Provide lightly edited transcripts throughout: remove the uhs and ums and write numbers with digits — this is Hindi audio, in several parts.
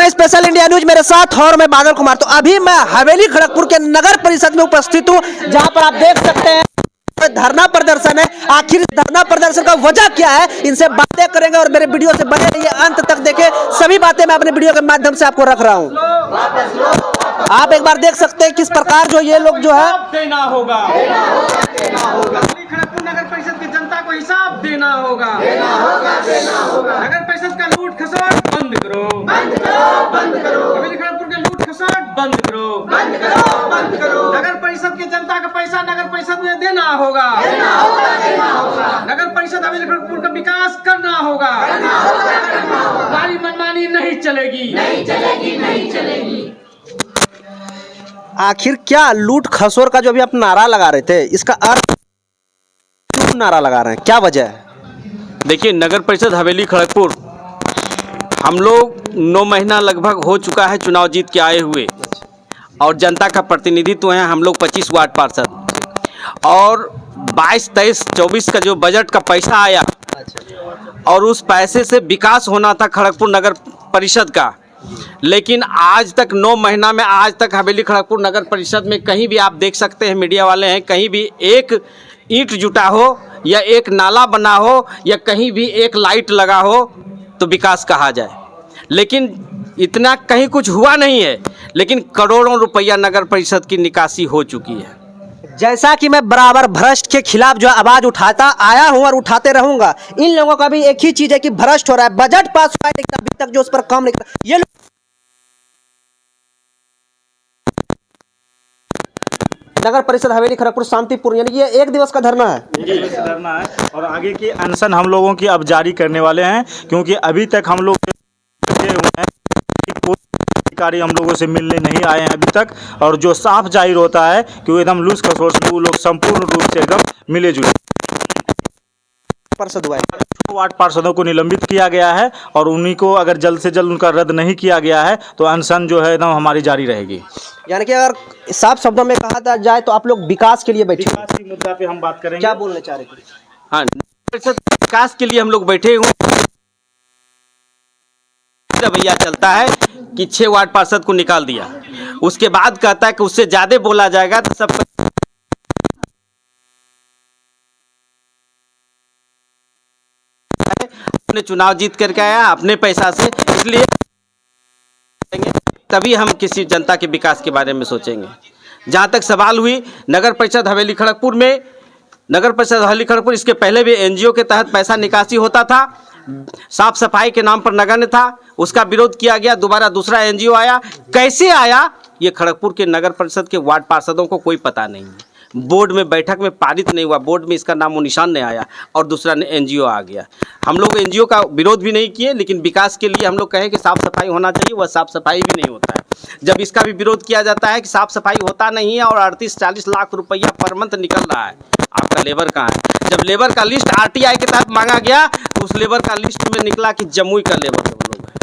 हैं स्पेशल इंडिया न्यूज, मेरे साथ और मैं बादल कुमार। तो अभी मैं हवेली खड़गपुर के नगर परिषद में उपस्थित हूं, जहां पर आप देख सकते हैं धरना प्रदर्शन है। आखिर धरना प्रदर्शन का वजह क्या है, इनसे बातें करेंगे और मेरे वीडियो से बने रहिए, अंत तक देखें। सभी बातें मैं अपने वीडियो के माध्यम से आपको रख रहा हूं। आप एक बार देख सकते हैं किस प्रकार जो ये लोग जो है देना होगा, खड़गपुर नगर परिषद की जनता को हिसाब देना होगा। नगर परिषद का लूट खसोट बंद करो, हवेली खड़गपुर का लूट खसोट बंद करो। नगर परिषद की जनता का पैसा नगर परिषद में देना होगा। नगर परिषद हवेली खड़गपुर का विकास करना होगा। हमारी मनमानी नहीं चलेगी। आखिर क्या लूट खसोर का जो भी आप नारा लगा रहे थे, इसका अर्थ क्यों नारा लगा रहे हैं, क्या वजह है? देखिए, नगर परिषद हवेली खड़गपुर हम लोग 9 महीना लगभग हो चुका है चुनाव जीत के आए हुए, और जनता का प्रतिनिधित्व है हम लोग 25 वार्ड पार्षद। और 22, 23, 24 का जो बजट का पैसा आया और उस पैसे से विकास होना था खड़गपुर नगर परिषद का, लेकिन आज तक 9 महीना में आज तक हवेली खड़गपुर नगर परिषद में कहीं भी आप देख सकते हैं, मीडिया वाले हैं, कहीं भी एक ईंट जुटा हो या एक नाला बना हो या कहीं भी एक लाइट लगा हो तो विकास कहा जाए। लेकिन इतना कहीं कुछ हुआ नहीं है, लेकिन करोड़ों रुपया नगर परिषद की निकासी हो चुकी है। जैसा कि मैं बराबर भ्रष्ट के खिलाफ जो आवाज उठाता आया हूं और उठाते रहूंगा, इन लोगों का भी एक ही चीज है कि भ्रष्ट हो रहा है। बजट पास हुआ है लेकिन अभी तक जो उस पर काम नहीं कर, ये नगर परिषद हवेली खड़गपुर शांतिपूर्ण, यानी ये 1 दिवस का धरना है। 1 दिवस का धरना है और आगे की अनशन हम लोगों की अब जारी करने वाले हैं, क्योंकि अभी तक हम लोग बैठे हुए हैं कि कोई अधिकारी हम लोगों से मिलने नहीं आए हैं अभी तक। और जो साफ जाहिर होता है कि वो एकदम लूज खसोट से वो लोग संपूर्ण रूप से एकदम मिले जुले। पार्षद हुआ है, वार्ड पार्षदों को निलंबित किया गया है और उन्हीं को अगर जल्द से जल्द उनका रद्द नहीं किया गया है तो अनशन जो है एकदम हमारी जारी रहेगी। यानी कि अगर साफ शब्दों में कहा जाए तो आप लोग विकास के लिए बैठे, विकास के मुद्दा पे हम बात करेंगे। क्या बोलना चाह रहे थे? हाँ, विकास के लिए हम लोग बैठे हुए। रवैया चलता है कि 6 वार्ड पार्षद को निकाल दिया, उसके बाद कहता है कि उससे ज्यादा बोला जाएगा तो सब अपने चुनाव जीत करके आया अपने पैसा से, इसलिए तभी हम किसी जनता के विकास के बारे में सोचेंगे। जहाँ तक सवाल हुई नगर परिषद हवेली खड़गपुर में, नगर परिषद हवेली खड़गपुर इसके पहले भी एनजीओ के तहत पैसा निकासी होता था, साफ सफाई के नाम पर नगण्य था, उसका विरोध किया गया, दोबारा दूसरा एनजीओ आया। कैसे आया ये खड़गपुर के नगर परिषद के वार्ड पार्षदों को कोई पता नहीं है। बोर्ड में बैठक में पारित नहीं हुआ, बोर्ड में इसका नामो निशान नहीं आया और दूसरा एनजीओ आ गया। हम लोग एनजीओ का विरोध भी नहीं किए, लेकिन विकास के लिए हम लोग कहें कि साफ सफाई होना चाहिए, वह साफ सफाई भी नहीं होता है। जब इसका भी विरोध किया जाता है कि साफ सफाई होता नहीं है और 38-40 लाख रुपया पर मंथ निकल रहा है, आपका लेबर कहाँ है? जब लेबर का लिस्ट आरटीआई के तहत मांगा गया तो उस लेबर का लिस्ट में निकला कि जमुई का लेबर है वो लोग है।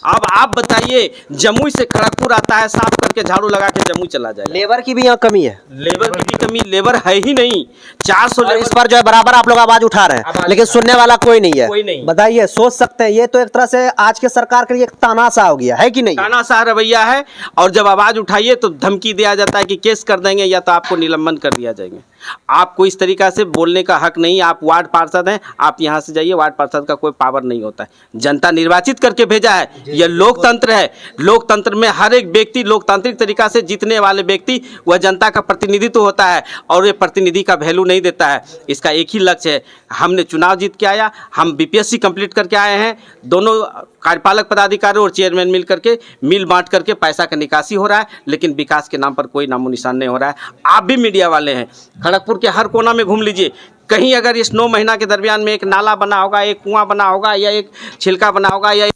अब आप बताइए, जमुई से खड़गपुर आता है, साफ करके झाड़ू लगा के जमुई चला जाए। लेबर की भी यहाँ कमी है, लेबर की भी कमी, लेबर है ही नहीं। 400 और इस पर जो है बराबर आप लोग आवाज उठा रहे हैं, लेकिन सुनने वाला कोई नहीं है। कोई नहीं। बताइए, सोच सकते हैं ये तो एक तरह से आज के सरकार के लिए एक तानाशाह हो गया है कि नहीं? तानाशाह रवैया है, और जब आवाज उठाइए तो धमकी दिया जाता है कि केस कर देंगे या तो आपको निलंबन कर दिया जाएंगे। आपको इस तरीका से बोलने का हक नहीं। आप वार्ड पार्षद हैं, आप यहाँ से जाइए, वार्ड पार्षद का कोई पावर नहीं होता है। जनता निर्वाचित करके भेजा है, यह लोकतंत्र है। लोकतंत्र में हर एक व्यक्ति लोकतांत्रिक तरीका से जीतने वाले व्यक्ति वह जनता का प्रतिनिधित्व होता है और ये प्रतिनिधि का वैल्यू नहीं देता है। इसका एक ही लक्ष्य है, हमने चुनाव जीत के आया, हम बीपीएससी कंप्लीट करके आए हैं, दोनों कार्यपालक पदाधिकारी और चेयरमैन मिल करके मिल बांट करके पैसा का निकासी हो रहा है, लेकिन विकास के नाम पर कोई नामो निशान नहीं हो रहा है। आप भी मीडिया वाले हैं, खड़गपुर के हर कोना में घूम लीजिए, कहीं अगर इस 9 महीना के दरमियान में एक नाला बना होगा, एक कुआं बना होगा या एक छिलका बना होगा या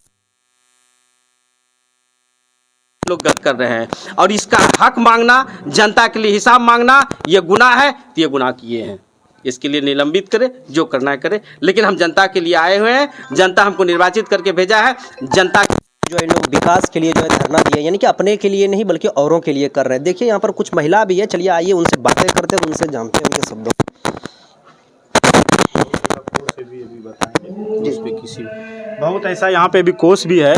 लोग गलत कर रहे हैं। और इसका हक मांगना, जनता के लिए हिसाब मांगना ये गुनाह है, तो ये गुनाह किए हैं। इसके लिए निलंबित करे, जो करना है करे, लेकिन हम जनता के लिए आए हुए हैं, जनता हमको निर्वाचित करके भेजा है। जनता जो इन लोग विकास के लिए जो है धरना दिया, यानी कि अपने के लिए नहीं बल्कि औरों के लिए कर रहे हैं। देखिए यहाँ पर कुछ महिला भी है, चलिए आइए उनसे बातें करते हैं, उनसे जानते हैं उनके शब्दों जिस पे किसी बहुत ऐसा यहाँ पे भी कोष भी है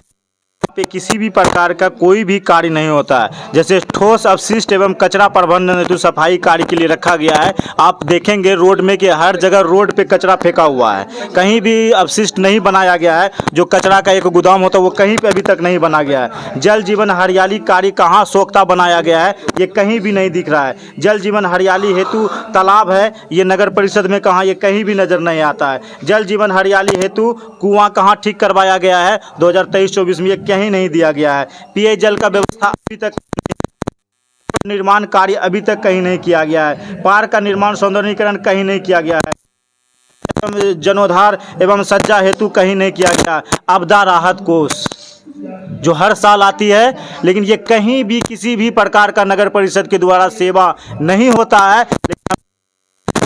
पे किसी भी प्रकार का कोई भी कार्य नहीं होता है। जैसे ठोस अपशिष्ट एवं कचरा प्रबंधन हेतु सफाई कार्य के लिए रखा गया है। आप देखेंगे रोड में कि हर जगह रोड पे कचरा फेंका हुआ है, कहीं भी अपशिष्ट नहीं बनाया गया है। जो कचरा का एक गोदाम होता है वो कहीं पे अभी तक नहीं बना गया है। जल जीवन हरियाली कार्य कहाँ सोख्ता बनाया गया है, ये कहीं भी नहीं दिख रहा है। जल जीवन हरियाली हेतु तालाब है, ये नगर परिषद में कहाँ, ये कहीं भी नजर नहीं आता है। जल जीवन हरियाली हेतु कुआं कहाँ ठीक करवाया गया है 2023-24 में, ये कहीं नहीं दिया गया है। पेय जल का व्यवस्था अभी तक, निर्माण कार्य अभी तक कहीं नहीं किया गया है। पार्क का निर्माण सौंदर्यीकरण कहीं नहीं किया गया है। जनोद्धार एवं सज्जा हेतु कहीं नहीं किया गया। आपदा राहत कोष जो हर साल आती है, लेकिन ये कहीं भी किसी भी प्रकार का नगर परिषद के द्वारा सेवा नहीं होता है।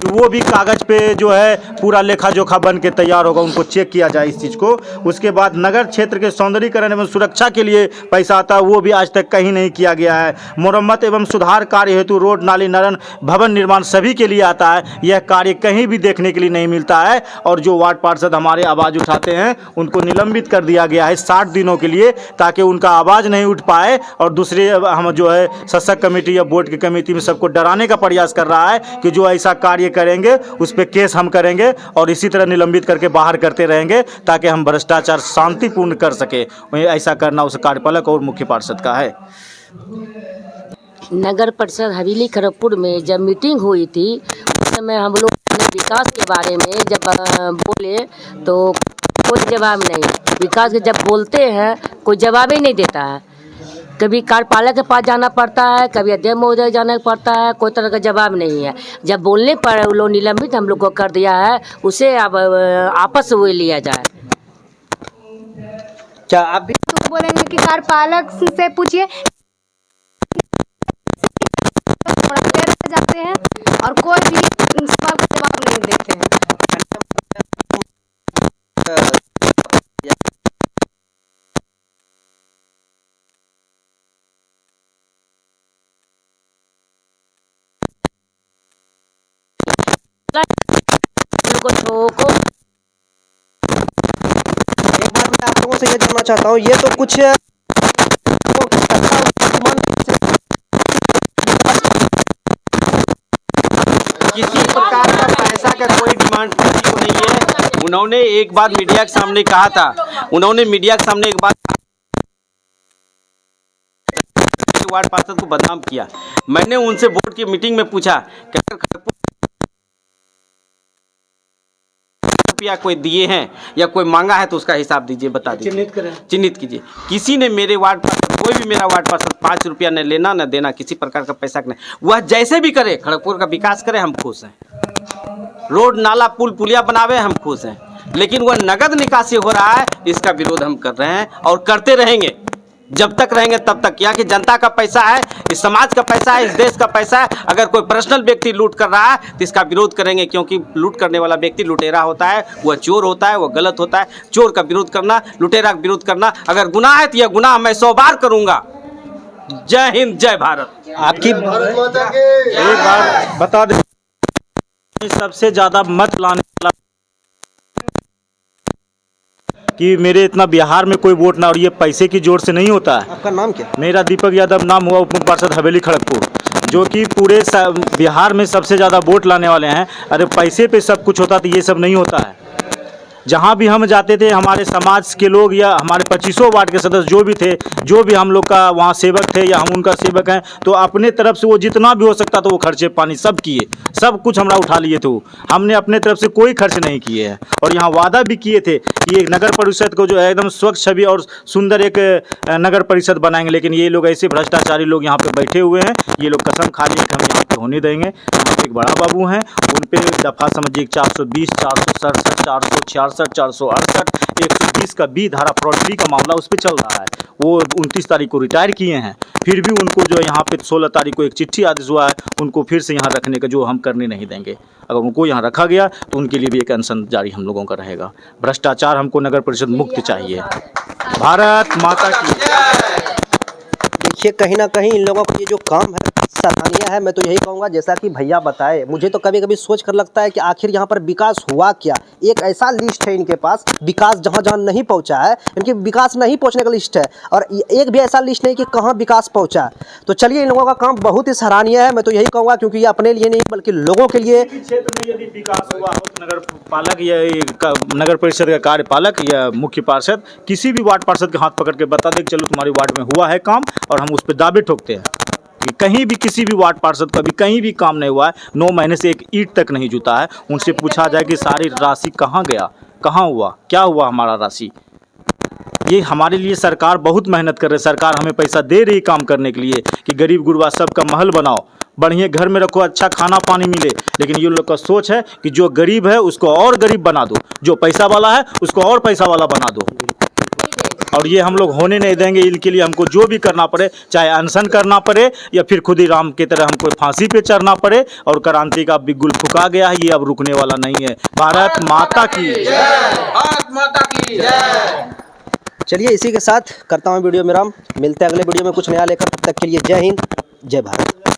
वो भी कागज पे जो है पूरा लेखा जोखा बन के तैयार होगा, उनको चेक किया जाए इस चीज़ को। उसके बाद नगर क्षेत्र के सौंदर्यीकरण एवं सुरक्षा के लिए पैसा आता है, वो भी आज तक कहीं नहीं किया गया है। मरम्मत एवं सुधार कार्य हेतु रोड नाली नरन भवन निर्माण सभी के लिए आता है, यह कार्य कहीं भी देखने के लिए नहीं मिलता है। और जो वार्ड पार्षद हमारे आवाज़ उठाते हैं उनको निलंबित कर दिया गया है 60 दिनों के लिए, ताकि उनका आवाज़ नहीं उठ पाए। और दूसरे हम जो है शासक कमेटी या बोर्ड की कमेटी में सबको डराने का प्रयास कर रहा है कि जो ऐसा कार्य करेंगे उस पे केस हम करेंगे और इसी तरह निलंबित करके बाहर करते रहेंगे, ताकि हम भ्रष्टाचार शांतिपूर्ण कर सके। वहीं ऐसा करना उस कार्यपालक और मुख्य पार्षद का है। नगर परिषद हवेली खड़गपुर में जब मीटिंग हुई थी उस समय हम लोग विकास के बारे में जब बोले तो कोई जवाब नहीं। विकास के जब बोलते हैं कोई जवाब ही नहीं देता है। कभी कार्यपालक के पास जाना पड़ता है, कभी अध्यक्ष महोदय जाना पड़ता है, कोई तरह का जवाब नहीं है। जब बोलने पर वो लोग निलंबित हम लोग को कर दिया है, उसे अब आपस में लिया जाए। क्या आप भी तो बोलेंगे कि कार्यपालक से पूछिए, जाते हैं और कोई भी सवाल का जवाब नहीं देते हैं। एक बात मैं आप लोगों से ये जानना चाहता हूँ, ये तो कुछ किसी प्रकार का पैसा का कोई डिमांड किसी को नहीं है। उन्होंने एक बात मीडिया के सामने कहा था, उन्होंने मीडिया के सामने एक बात वार्ड पार्षद को बदनाम किया। मैंने उनसे बोर्ड की मीटिंग में पूछा कि अगर खड़गपुर रुपया कोई दिए हैं या कोई मांगा है तो उसका हिसाब दीजिए, बता दीजिए, चिन्हित कीजिए। किसी ने मेरे वार्ड पार्षद, कोई भी मेरा वार्ड पार्षद 5 रुपया न लेना न देना, किसी प्रकार का पैसा नहीं। वह जैसे भी करे, खड़गपुर का विकास करे, हम खुश हैं। रोड नाला पुल पुलिया बनावे, हम खुश हैं। लेकिन वह नगद निकासी हो रहा है, इसका विरोध हम कर रहे हैं और करते रहेंगे। जब तक रहेंगे तब तक। यहाँ की जनता का पैसा है, इस समाज का पैसा है, इस देश का पैसा है। अगर कोई पर्सनल व्यक्ति लूट कर रहा है तो इसका विरोध करेंगे, क्योंकि लूट करने वाला व्यक्ति लुटेरा होता है, वह चोर होता है, वह गलत होता है। चोर का विरोध करना, लुटेरा का विरोध करना अगर गुनाह है तो यह गुनाह मैं 100 बार करूँगा। जय हिंद, जय भारत। आपकी एक बार बता दें, सबसे ज़्यादा मत लाने वाला कि मेरे इतना बिहार में कोई वोट ना, और ये पैसे की जोर से नहीं होता है। आपका नाम क्या? मेरा दीपक यादव नाम हुआ, उप मुख्य पार्षद हवेली खड़गपुर, जो कि पूरे बिहार में सबसे ज़्यादा वोट लाने वाले हैं। अरे पैसे पे सब कुछ होता तो ये सब नहीं होता है। जहाँ भी हम जाते थे, हमारे समाज के लोग या हमारे 25 वार्ड के सदस्य जो भी थे, जो भी हम लोग का वहाँ सेवक थे या हम उनका सेवक हैं, तो अपने तरफ से वो जितना भी हो सकता था वो खर्चे पानी सब किए, सब कुछ हमरा उठा लिए थे। हमने अपने तरफ से कोई खर्च नहीं किए हैं। और यहाँ वादा भी किए थे कि एक नगर परिषद को जो है एकदम स्वच्छ छवि और सुंदर एक नगर परिषद बनाएंगे। लेकिन ये लोग ऐसे भ्रष्टाचारी लोग यहाँ पे बैठे हुए हैं, ये लोग कसम खा लिए कि हम यहाँ पे होने देंगे। एक बड़ा बाबू हैं, उन पे दफ़ा समझिए 420, 467, 466, 468, 120 का बी धारा फ्रॉडरी का मामला उस पर चल रहा है। वो 29 तारीख को रिटायर किए हैं, फिर भी उनको जो यहाँ पे 16 तारीख को एक चिट्ठी आदेश हुआ है उनको फिर से यहाँ रखने का, जो हम करने नहीं देंगे। अगर उनको यहाँ रखा गया तो उनके लिए भी एक अनशन जारी हम लोगों का रहेगा। भ्रष्टाचार हमको नगर परिषद मुक्त चाहिए। भारत माता की। देखिए, कहीं ना कहीं इन लोगों का ये जो काम है सराहनीय है। मैं तो यही कहूँगा, जैसा कि भैया बताए, मुझे तो कभी कभी सोच कर लगता है कि आखिर यहाँ पर विकास हुआ क्या। एक ऐसा लिस्ट है इनके पास, विकास जहाँ जहाँ नहीं पहुँचा है, इनकी विकास नहीं पहुँचने का लिस्ट है, और एक भी ऐसा लिस्ट नहीं कि कहाँ विकास पहुँचा है। तो चलिए, इन लोगों का काम बहुत ही सराहनीय है। मैं तो यही कहूँगा, क्योंकि ये अपने लिए नहीं बल्कि लोगों के लिए। क्षेत्र में यदि विकास हुआ हो तो नगर पालक या नगर परिषद का कार्यपालक या मुख्य पार्षद किसी भी वार्ड पार्षद के हाथ पकड़ के बता दे कि चलो तुम्हारे वार्ड में हुआ है काम, और हम उस पर दावे ठोकते हैं कि कहीं भी किसी भी वार्ड पार्षद का भी कहीं भी काम नहीं हुआ है, 9 महीने से एक ईंट तक नहीं जुटा है। उनसे पूछा जाए कि सारी राशि कहाँ गया, कहाँ हुआ, क्या हुआ हमारा राशि। ये हमारे लिए सरकार बहुत मेहनत कर रही है। सरकार हमें पैसा दे रही काम करने के लिए कि गरीब गुरबा सबका महल बनाओ, बढ़िया घर में रखो, अच्छा खाना पानी मिले। लेकिन ये लोग का सोच है कि जो गरीब है उसको और गरीब बना दो, जो पैसा वाला है उसको और पैसा वाला बना दो। और ये हम लोग होने नहीं देंगे। इनके लिए हमको जो भी करना पड़े, चाहे अनशन करना पड़े या फिर खुद ही राम की तरह हमको फांसी पे चढ़ना पड़े। और क्रांति का बिगुल फुका गया है, ये अब रुकने वाला नहीं है। भारत माता की जय। भारत माता की जय। चलिए, इसी के साथ करता हूँ वीडियो में राम। मिलते हैं अगले वीडियो में कुछ नया लेकर। तब तक के लिए जय हिंद, जय भारत।